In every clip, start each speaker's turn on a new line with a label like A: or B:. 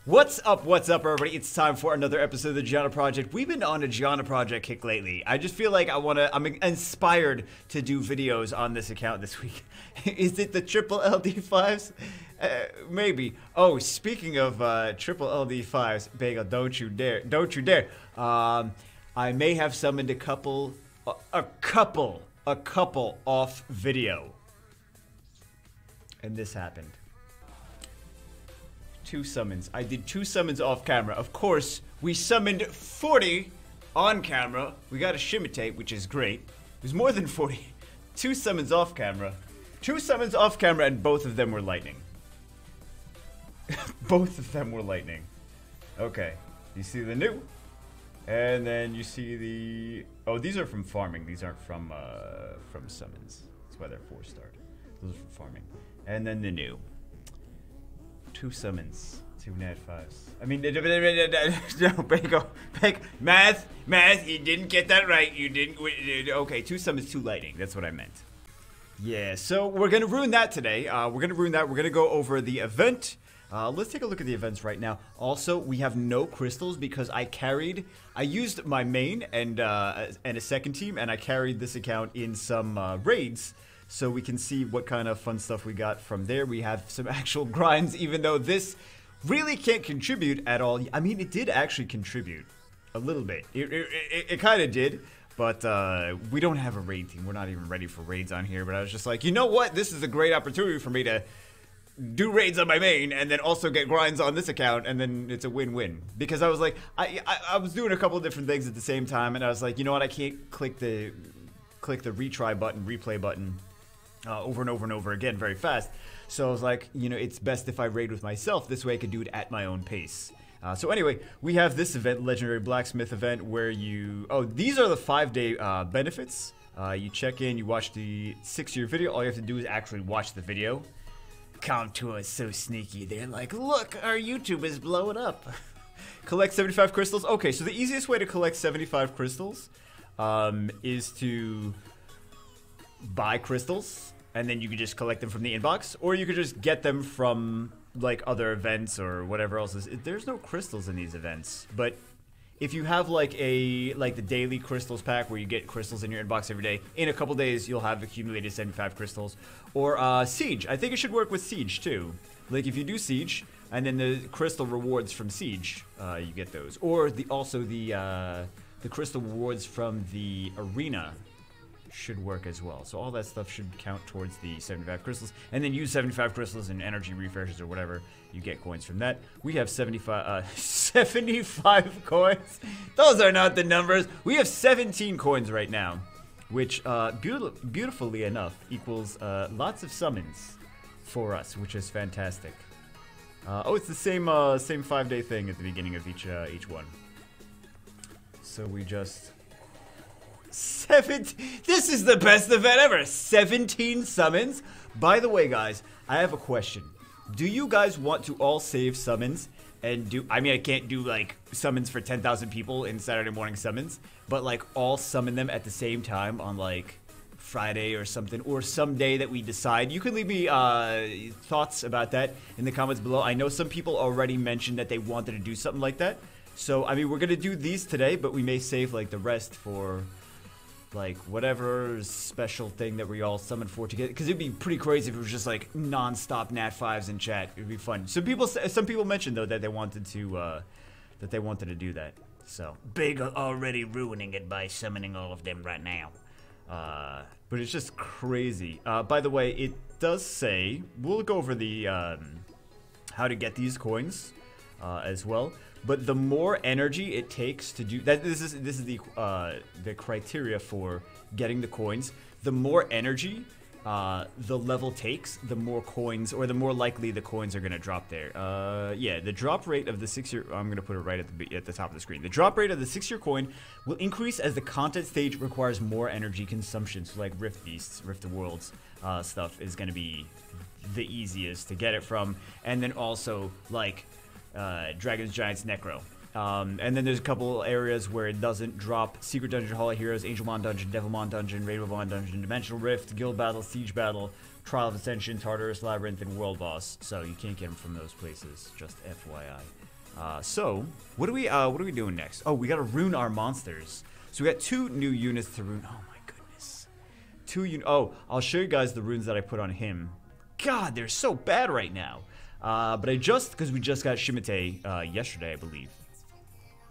A: What's up, everybody? It's time for another episode of the Giana Project. We've been on a Giana Project kick lately. I just feel like I'm inspired to do videos on this account this week. Is it the triple LD5s? Maybe. Oh, speaking of triple LD5s, Bagel, don't you dare. Don't you dare. I may have summoned a couple off video. And this happened. 2 summons. I did 2 summons off camera. Of course, we summoned 40 on camera. We got a Shimitate, which is great. It was more than 40. 2 summons off camera. 2 summons off camera, and both of them were lightning. Both of them were lightning. Okay. You see the new? And then you see the... Oh, these are from farming. These aren't from summons. That's why they're 4-starred. Those are from farming. And then the new. 2 summons, 2 nat 5s. I mean, no, Bagel, math, you didn't get that right. You didn't. Okay, 2 summons, 2 lightning. That's what I meant. Yeah, so we're gonna ruin that today. We're gonna go over the event. Let's take a look at the events right now. Also, we have no crystals because I used my main and a second team, and I carried this account in some raids. So we can see what kind of fun stuff we got from there. We have some actual grinds, even though this really can't contribute at all. I mean, it did actually contribute a little bit. It kind of did, but we don't have a raid team. We're not even ready for raids on here. But I was just like, you know what? This is a great opportunity for me to do raids on my main and then also get grinds on this account, and then it's a win-win. Because I was like, I was doing a couple of different things at the same time, and I was like, you know what? I can't click the retry button, replay button. Over and over and over again very fast. So I was like, you know, it's best if I raid with myself. This way I could do it at my own pace. So anyway, we have this event, Legendary Blacksmith event, where you... Oh, these are the 5-day benefits. You check in, you watch the 6-year video. All you have to do is actually watch the video. Comtour is so sneaky. They're like, look, our YouTube is blowing up. Collect 75 crystals. Okay, so the easiest way to collect 75 crystals is to buy crystals, and then you could just collect them from the inbox, or you could just get them from like other events or whatever else. There's no crystals in these events, but if you have like the daily crystals pack where you get crystals in your inbox every day, in a couple days you'll have accumulated 75 crystals. Or Siege. I think it should work with Siege too. Like if you do Siege and then the crystal rewards from Siege, you get those. Or also the crystal rewards from the arena should work as well. So all that stuff should count towards the 75 crystals, and then use 75 crystals and energy refreshes or whatever, you get coins from that. We have 75 coins. Those are not the numbers. We have 17 coins right now, which beautifully enough equals lots of summons for us, which is fantastic. Oh, it's the same 5-day thing at the beginning of each one. So we just... This is the best event ever. 17 summons. By the way, guys, I have a question. Do you guys want to all save summons and do... I mean, I can't do, like, summons for 10,000 people in Saturday morning summons, but, like, all summon them at the same time on, like, Friday or something, or some day that we decide. You can leave me thoughts about that in the comments below. I know some people already mentioned that they wanted to do something like that. So, I mean, we're going to do these today, but we may save, like, the rest for... like whatever special thing that we all summon for together, because it'd be pretty crazy if it was just like non-stop nat 5s in chat. It'd be fun. Some people mentioned though that they wanted to do that. So
B: Big already ruining it by summoning all of them right now.
A: But it's just crazy. By the way, it does say we'll go over the how to get these coins as well. But the more energy it takes to do that, this is the criteria for getting the coins. The more energy the level takes, the more coins, or the more likely the coins are gonna drop there. Yeah, the drop rate of the 6-year. I'm gonna put it right at the top of the screen. The drop rate of the 6-year coin will increase as the content stage requires more energy consumption. So like Rift Beasts, Rift of Worlds stuff is gonna be the easiest to get it from, and then also like. Dragons, Giants, Necro. And then there's a couple areas where it doesn't drop. Secret Dungeon, Hall of Heroes, Angelmon Dungeon, Devilmon Dungeon, Rainbowmon Dungeon, Dimensional Rift, Guild Battle, Siege Battle, Trial of Ascension, Tartarus Labyrinth, and World Boss. So you can't get them from those places. Just FYI. So what are we doing next? Oh, we gotta rune our monsters. So we got 2 new units to rune. Oh my goodness. Oh, I'll show you guys the runes that I put on him. God, they're so bad right now. But because we just got Shimite yesterday, I believe.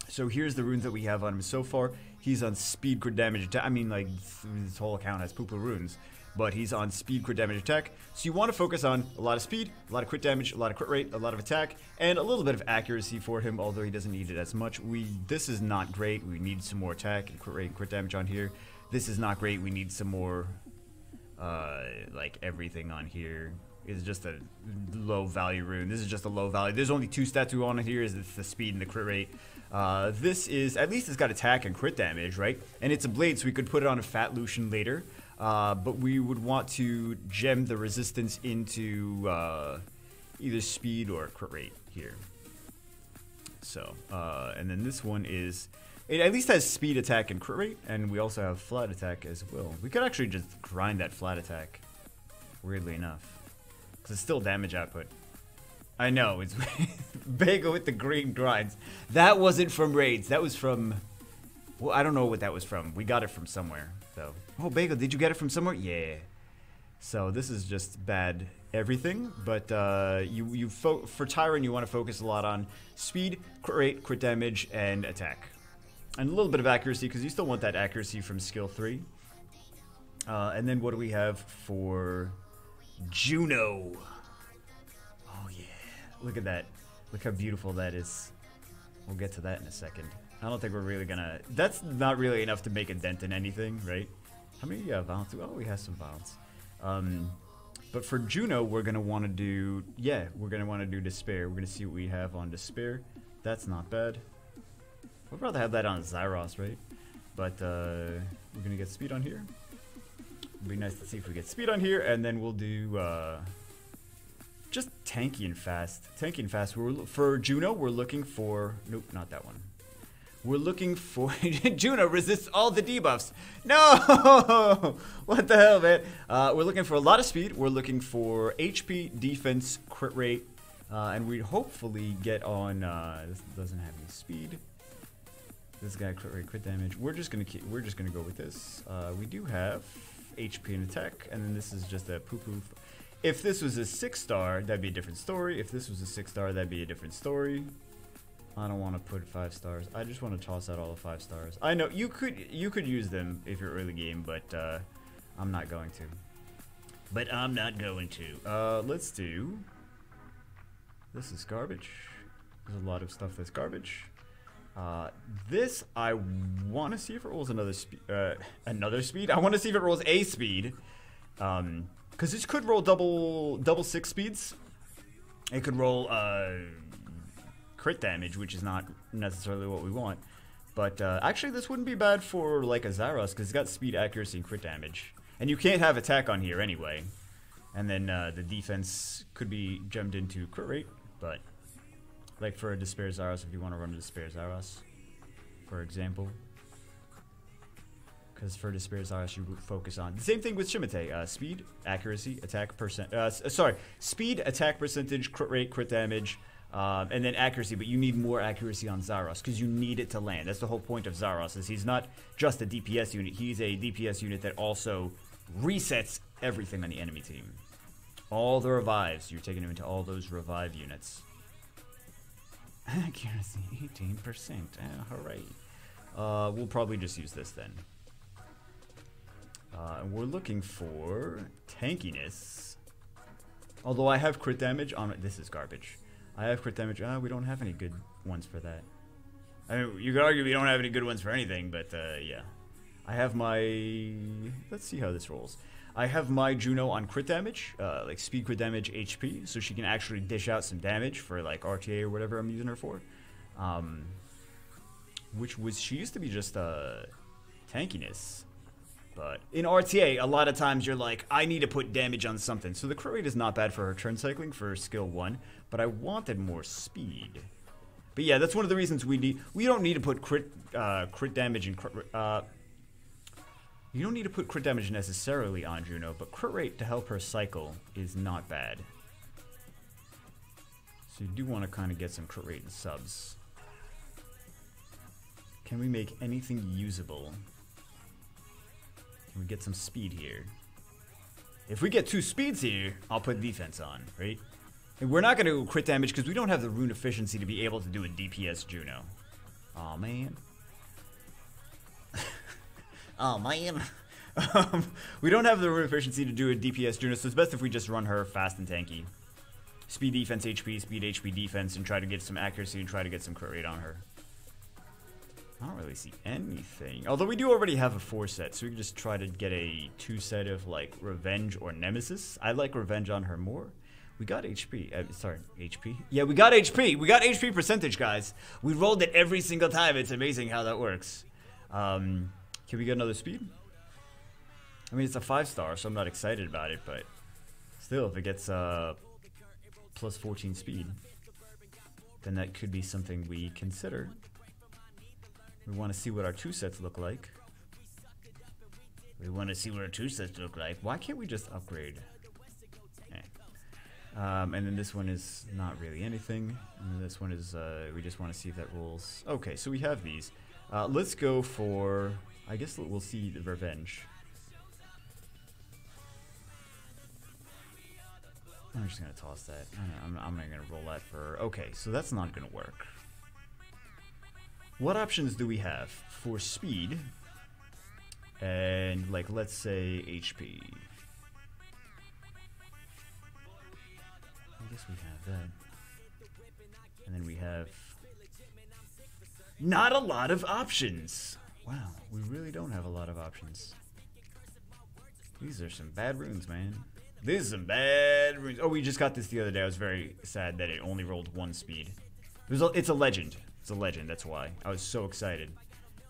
A: So here's the runes that we have on him so far. He's on speed, crit damage attack. I mean, like, this whole account has poo-poo runes. But he's on speed, crit damage attack. So you want to focus on a lot of speed, a lot of crit damage, a lot of crit rate, a lot of attack, and a little bit of accuracy for him, although he doesn't need it as much. This is not great. We need some more attack and crit rate and crit damage on here. This is not great. We need some more, like, everything on here. Is just a low value rune. This is just a low value. There's only 2 stats we want on here. It's the speed and the crit rate. This is, at least it's got attack and crit damage, right? And it's a blade, so we could put it on a Fat Lucian later. But we would want to gem the resistance into either speed or crit rate here. So, and then this one is, it at least has speed, attack, and crit rate. And we also have flat attack as well. We could actually just grind that flat attack, weirdly enough. Because it's still damage output. I know, it's Bagel with the green grinds. That wasn't from raids. That was from, well, I don't know what that was from. We got it from somewhere, though. Oh, Bagel, did you get it from somewhere? Yeah. So this is just bad everything. But for Tyrant, you want to focus a lot on speed, crit rate, crit damage, and attack. And a little bit of accuracy, because you still want that accuracy from skill 3. And then what do we have for Juno? Oh yeah, look at that. Look how beautiful that is. We'll get to that in a second. I don't think we're really gonna, that's not really enough to make a dent in anything, right? How many violence? Oh, we have some violence. But for Juno, we're gonna want to do, we're gonna want to do Despair. We're gonna see what we have on Despair. That's not bad. We'd rather have that on Zyros, right? But we're gonna get speed on here. It'd be nice to see if we get speed on here, and then we'll do just tanky and fast. Tanky and fast. For Juno, we're looking for, nope, not that one. We're looking for Juno resists all the debuffs. No! What the hell, man? We're looking for a lot of speed. We're looking for HP, defense, crit rate, and we'd hopefully get on. This doesn't have any speed. This guy crit rate, crit damage. We're just gonna go with this. We do have HP and attack, and then this is just a poo-poo. If this was a 6-star, that'd be a different story. If this was a 6-star, that'd be a different story. I don't want to put 5 stars. I just want to toss out all the 5 stars. I know you could use them if you're early game, but I'm not going to.
B: But I'm not going to.
A: Let's do. This is garbage. There's a lot of stuff that's garbage. This I want to see if it rolls another speed. Another speed. I want to see if it rolls a speed. Because this could roll double 6 speeds. It could roll crit damage, which is not necessarily what we want. But actually, this wouldn't be bad for like a Zyros because it's got speed, accuracy, and crit damage. And you can't have attack on here anyway. And then the defense could be gemmed into crit rate, but. Like for a Despair Zyros, if you want to run a Despair Zyros, for example. Because for Despair Zyros, you would focus on the same thing with Shimite. Speed, accuracy, attack percent. Speed, attack percentage, crit rate, crit damage, and then accuracy. But you need more accuracy on Zyros because you need it to land. That's the whole point of Zyros. Is he's not just a DPS unit. He's a DPS unit that also resets everything on the enemy team. All the revives. You're taking him into all those revive units. Accuracy 18%. Hooray. We'll probably just use this then. We're looking for tankiness. Although I have crit damage on it. This is garbage. I have crit damage. We don't have any good ones for that. I mean, you could argue we don't have any good ones for anything, but yeah. I have my. Let's see how this rolls. I have my Juno on crit damage, like speed, crit damage, HP, so she can actually dish out some damage for like RTA or whatever I'm using her for. She used to be just tankiness. But in RTA, a lot of times you're like, I need to put damage on something. So the crit rate is not bad for her turn cycling for skill 1, but I wanted more speed. But yeah, that's one of the reasons we don't need to put crit damage and crit. You don't need to put crit damage necessarily on Juno, but crit rate to help her cycle is not bad. So you do want to kind of get some crit rate and subs. Can we make anything usable? Can we get some speed here? If we get 2 speeds here, I'll put defense on, right? And we're not going to crit damage because we don't have the rune efficiency to be able to do a DPS Juno. Aw, man. Oh, man. We don't have the rune efficiency to do a DPS Juno, so it's best if we just run her fast and tanky. Speed, defense, HP, speed, HP, defense, and try to get some accuracy and try to get some crit rate on her. I don't really see anything. Although we do already have a 4 set, so we can just try to get a 2 set of, like, Revenge or Nemesis. I like Revenge on her more. We got HP. Sorry, HP? Yeah, we got HP. We got HP percentage, guys. We rolled it every single time. It's amazing how that works. Can we get another speed? I mean, it's a 5-star, so I'm not excited about it, but still, if it gets plus 14 speed, then that could be something we consider. We want to see what our 2 sets look like.
B: We want to see what our 2 sets look like.
A: Why can't we just upgrade? And then this one is not really anything. And then this one is, we just want to see if that rolls. Okay, so we have these. Let's go for, I guess we'll see the Revenge. I'm just going to toss that. I'm not going to roll that for, okay, so that's not going to work. What options do we have for speed? And, like, let's say HP. I guess we have that. And then we have not a lot of options. Wow, we really don't have a lot of options. These are some bad runes, man. These are some bad runes. Oh, we just got this the other day. I was very sad that it only rolled 1 speed. It's a legend. It's a legend, that's why. I was so excited.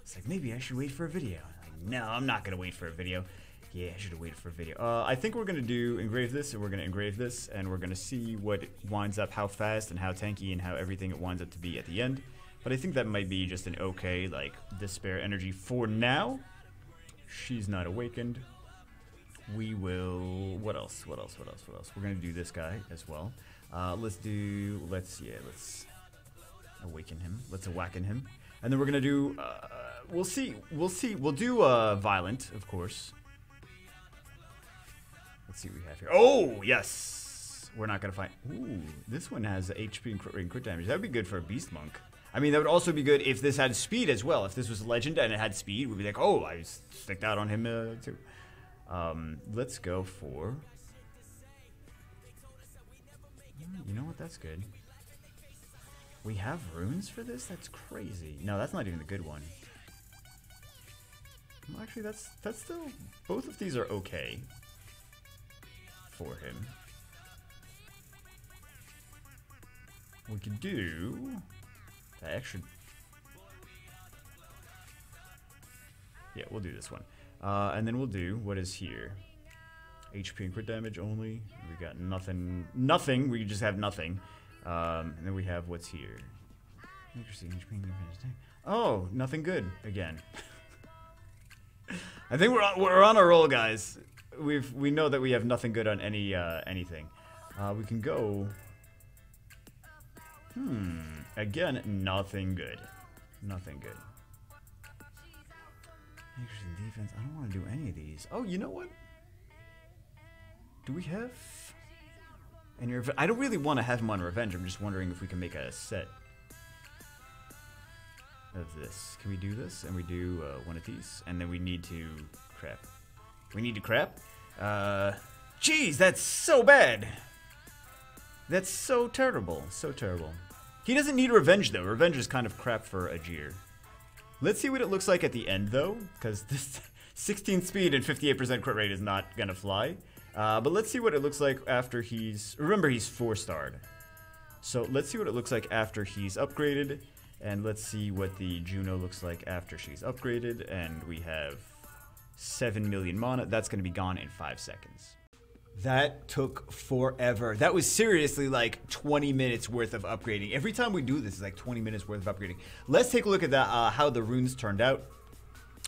A: It's like, maybe I should wait for a video. I'm like, no, I'm not going to wait for a video. Yeah, I should have waited for a video. I think we're going to do engrave this, and we're going to engrave this, and we're going to see what it winds up, how fast and how tanky and how everything it winds up to be at the end. But I think that might be just an okay, like, despair energy for now. She's not awakened. We will... What else? We're going to do this guy as well. Let's awaken him. Let's awaken him. And then we're going to do... We'll see. We'll do Violent, of course. Let's see what we have here. Oh, yes! We're not going to find... Ooh, this one has HP and crit damage. That would be good for a Beast Monk. I mean, that would also be good if this had speed as well. If this was Legend and it had speed, we'd be like, oh, I sticked out on him too. Let's go for... You know what? That's good. We have runes for this? That's crazy. No, that's not even the good one. Well, actually, that's still... Both of these are okay for him. We could do... That extra... Yeah, we'll do this one. And then we'll do what is here. HP and crit damage only. We got nothing. Nothing. We just have nothing. And then we have what's here. Oh, nothing good again. I think we're on a roll, guys. We know that we have nothing good on anything. We can go. Again, nothing good. Nothing good. Interesting defense. I don't want to do any of these. Oh, you know what? Do we have any I don't really want to have him on Revenge. I'm just wondering if we can make a set of this. Can we do this? And we do one of these. And then we need to crap. We need to crap? Jeez, that's so bad. That's so terrible. So terrible. He doesn't need Revenge, though. Revenge is kind of crap for Ajir. Let's see what it looks like at the end, though, because this 16 speed and 58% crit rate is not going to fly. But let's see what it looks like after he's... Remember, he's 4-starred. So let's see what it looks like after he's upgraded. And let's see what the Juno looks like after she's upgraded. And we have 7 million mana. That's going to be gone in 5 seconds. That took forever. That was seriously like 20 minutes worth of upgrading. Every time we do this, it's like 20 minutes worth of upgrading. Let's take a look at that, how the runes turned out.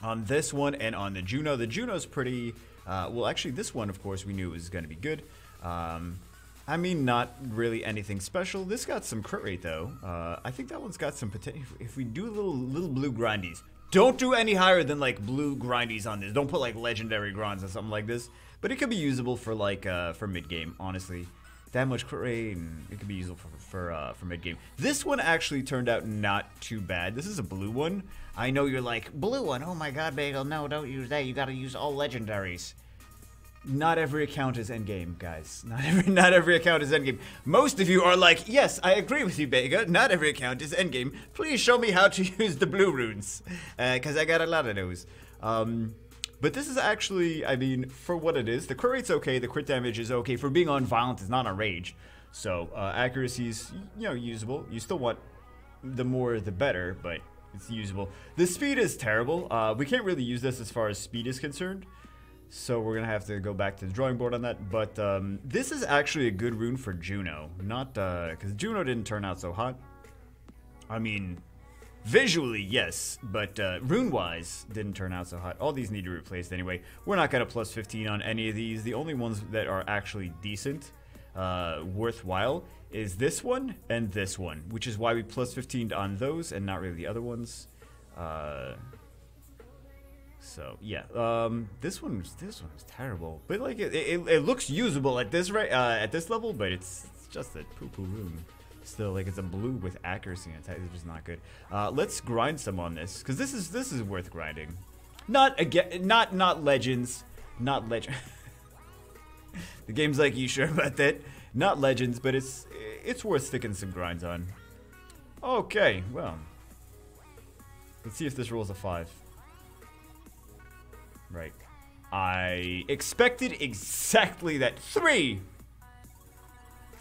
A: on this one and on the Juno. The Juno's pretty, well, actually, this one, of course, we knew was going to be good. I mean, not really anything special. This got some crit rate, though. I think that one's got some potential. If we do little blue grindies, don't do any higher than, like, blue grindies on this. Don't put, like, legendary grinds on something like this. But it could be usable for, like, for mid-game, honestly. That much crit rate, and it could be usable for mid-game. This one actually turned out not too bad. This is a blue one. I know you're like, blue one? Oh my god, Bagel, no, don't use that. You gotta use all legendaries. Not every account is endgame, guys. Not every account is endgame. Most of you are like, yes, I agree with you, Bega. Not every account is endgame. Please show me how to use the blue runes, because I got a lot of those. But this is actually, I mean, for what it is, the crit rate's okay, the crit damage is okay. For being on violent, it's not on rage. So, accuracy's, you know, usable. You still want the more the better, but it's usable. The speed is terrible. We can't really use this as far as speed is concerned. So we're going to have to go back to the drawing board on that. But this is actually a good rune for Juno. Not, because Juno didn't turn out so hot. I mean, visually, yes. But rune-wise, didn't turn out so hot. All these need to be replaced anyway. We're not going to plus 15 on any of these. The only ones that are actually decent, worthwhile, is this one and this one. Which is why we plus 15 on those and not really the other ones. So yeah, this one's terrible, but like it looks usable at this at this level, but it's just a poo-poo rune. Still, like, it's a blue with accuracy and it's just not good. Let's grind some on this because this is worth grinding. Not legends, not legend. The game's like, you sure about that? Not legends, but it's worth sticking some grinds on. Okay, well, let's see if this rolls a 5. Right. I expected exactly that. 3,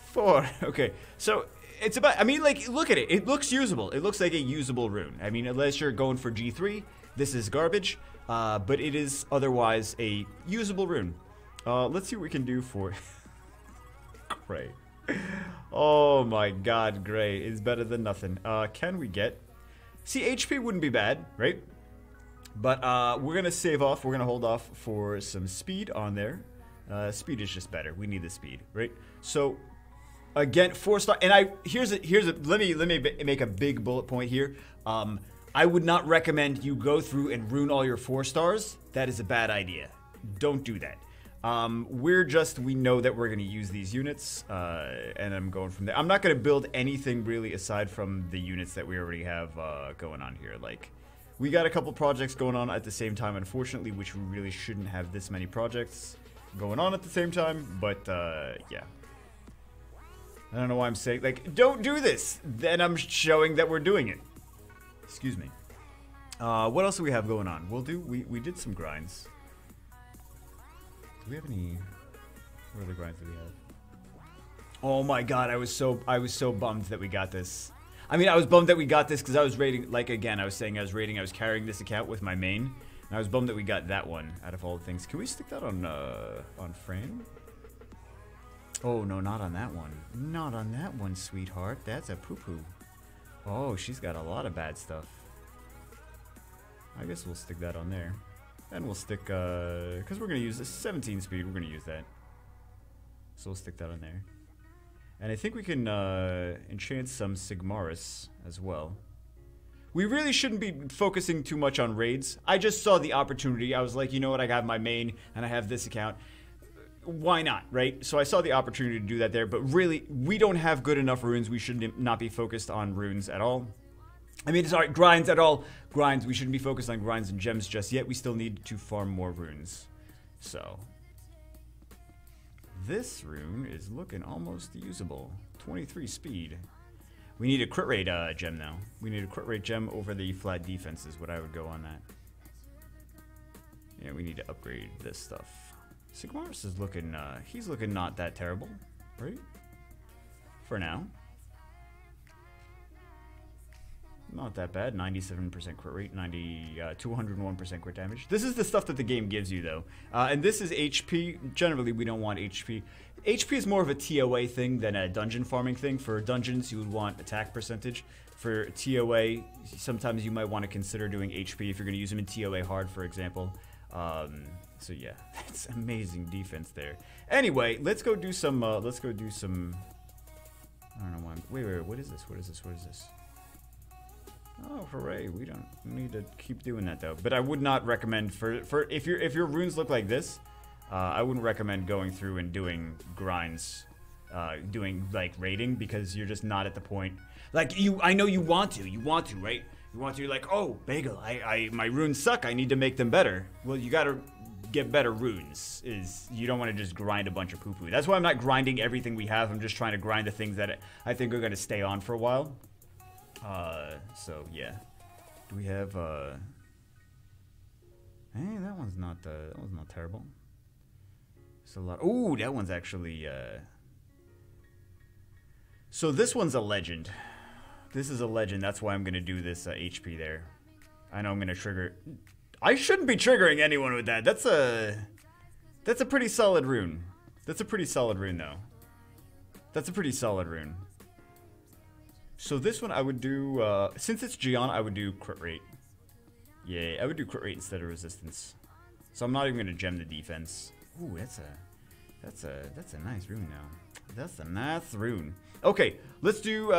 A: 4. Okay. So it's about, I mean, like, look at it. It looks usable. It looks like a usable rune. I mean, unless you're going for G3, this is garbage. But it is otherwise a usable rune. Let's see what we can do for Gray. Oh my god, Gray is better than nothing. Can we get... See, HP wouldn't be bad, right? But we're going to save off. We're going to hold off for some speed on there. Speed is just better. We need the speed, right? So, again, 4-star. And let me make a big bullet point here. I would not recommend you go through and ruin all your 4 stars. That is a bad idea. Don't do that. We know that we're going to use these units, and I'm going from there. I'm not going to build anything really aside from the units that we already have going on here. Like, we got a couple projects going on at the same time, unfortunately, which we really shouldn't have this many projects going on at the same time, but, yeah. I don't know why I'm saying, like, don't do this! Then I'm showing that we're doing it. Excuse me. What else do we have going on? We did some grinds. Do we have any... What other grinds do we have? Oh my god, I was so bummed that we got this. I mean, I was bummed that we got this because I was rating, like, again, I was carrying this account with my main, and I was bummed that we got that one out of all the things. Can we stick that on Fran? Oh, no, not on that one. Not on that one, sweetheart. That's a poo-poo. Oh, she's got a lot of bad stuff. I guess we'll stick that on there. And we'll stick, because we're going to use this 17 speed, we're going to use that. So we'll stick that on there. And I think we can enchant some Sigmaris as well. We really shouldn't be focusing too much on raids. I just saw the opportunity. I was like, you know what, I got my main and I have this account. Why not, right? So I saw the opportunity to do that there, but really, we don't have good enough runes. We should not be focused on runes at all. I mean, sorry, grinds at all. Grinds, we shouldn't be focused on grinds and gems just yet. We still need to farm more runes. So... this rune is looking almost usable. 23 speed. We need a crit rate gem now. We need a crit rate gem over the flat defense is what I would go on that. Yeah, we need to upgrade this stuff. Sigmaris is looking, he's looking not that terrible, right? For now. Not that bad. 97% crit rate, 201% crit damage. This is the stuff that the game gives you, though. And this is HP. Generally, we don't want HP. HP is more of a TOA thing than a dungeon farming thing. For dungeons, you would want attack percentage. For TOA, sometimes you might want to consider doing HP if you're going to use them in TOA hard, for example. So yeah, that's amazing defense there. Anyway, let's go do some. I don't know why. Wait. What is this? What is this? Oh, hooray! We don't need to keep doing that though. But I would not recommend for if your runes look like this, I wouldn't recommend going through and doing grinds, doing like raiding, because you're just not at the point. Like I know you want to, right? You want to. You're like, oh, Bagel, my runes suck. I need to make them better. Well, you gotta get better runes. You don't want to just grind a bunch of poo-poo. That's why I'm not grinding everything we have. I'm just trying to grind the things that I think are gonna stay on for a while. So yeah. Do we have hey, that one's not terrible. It's a lot. Ooh, that one's actually so this one's a legend. This is a legend. That's why I'm gonna do this HP there. I know I'm gonna trigger. I shouldn't be triggering anyone with that. That's a pretty solid rune. That's a pretty solid rune though. That's a pretty solid rune. So this one I would do, since it's Giana, I would do crit rate. Yeah, I would do crit rate instead of resistance. So I'm not even gonna gem the defense. Ooh, that's a nice rune now. That's a nice rune. Okay, let's do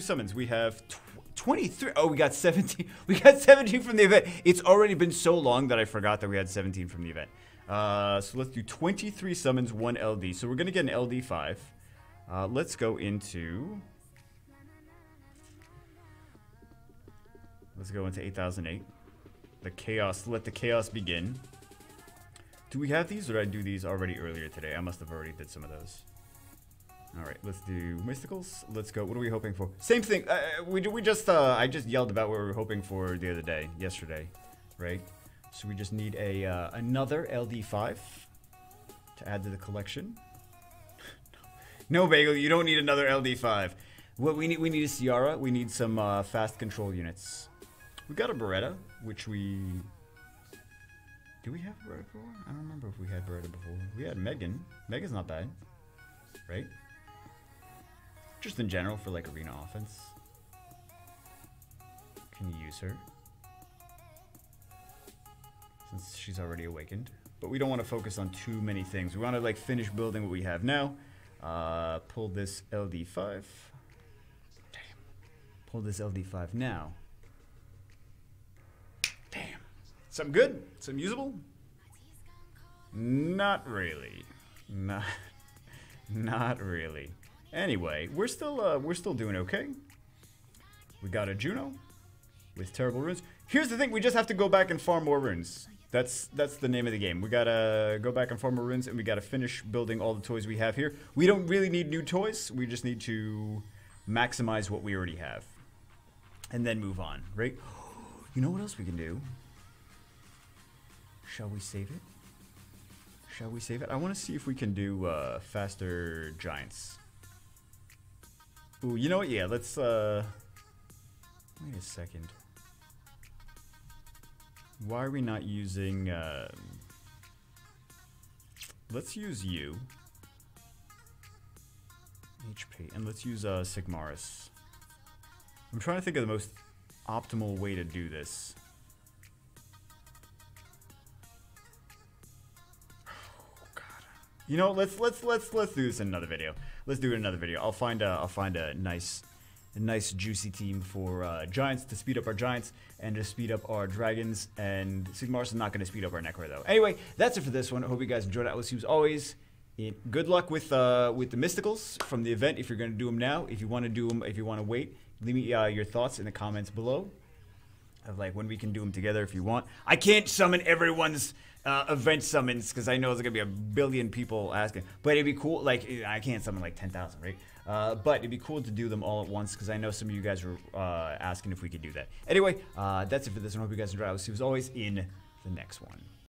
A: summons. We have 23. Oh, we got 17. We got 17 from the event. It's already been so long that I forgot that we had 17 from the event. So let's do 23 summons, 1 LD. So we're gonna get an LD 5. Let's go into. Let's go into 8008. The chaos. Let the chaos begin. Do we have these, or did I do these already earlier today? I must have already did some of those. All right, let's do mysticals. Let's go. What are we hoping for? Same thing. I just yelled about what we were hoping for the other day, yesterday, right? So we just need another LD5 to add to the collection. No, Bagel, you don't need another LD5. What we need a Ciara. We need some fast control units. We got a Beretta, which we... Do we have Beretta before? I don't remember if we had Beretta before. We had Megan. Megan's not bad, right? Just in general for like arena offense. Can you use her? Since she's already awakened. But we don't want to focus on too many things. We want to like finish building what we have now. Pull this LD5. Damn. Pull this LD5 now. Damn. Something good? Something usable? Not really. Not really. Anyway, we're still doing okay. We got a Juno with terrible runes. Here's the thing, we just have to go back and farm more runes. That's the name of the game. We gotta go back and farm more runes, and we gotta finish building all the toys we have here. We don't really need new toys. We just need to maximize what we already have. And then move on, right? You know what else we can do? Shall we save it? Shall we save it? I want to see if we can do faster giants. Ooh, you know what? Yeah, let's wait a second. Why are we not using let's use you. HP, and let's use Sigmaris. I'm trying to think of the most optimal way to do this. You know, let's do this in another video. Let's do it in another video. I'll find a nice juicy team for giants to speed up our giants and to speed up our dragons. And Sigmaris is not going to speed up our Necro though. Anyway, that's it for this one. I hope you guys enjoyed it. I will see you as always. Good luck with the mysticals from the event if you're going to do them now. If you want to do them, if you want to wait, leave me your thoughts in the comments below. Of like when we can do them together if you want. I can't summon everyone's event summons because I know there's gonna be a billion people asking. But it'd be cool. Like I can't summon like 10,000, right? But it'd be cool to do them all at once because I know some of you guys were asking if we could do that. Anyway, that's it for this one. I hope you guys enjoyed. I will see you as always in the next one.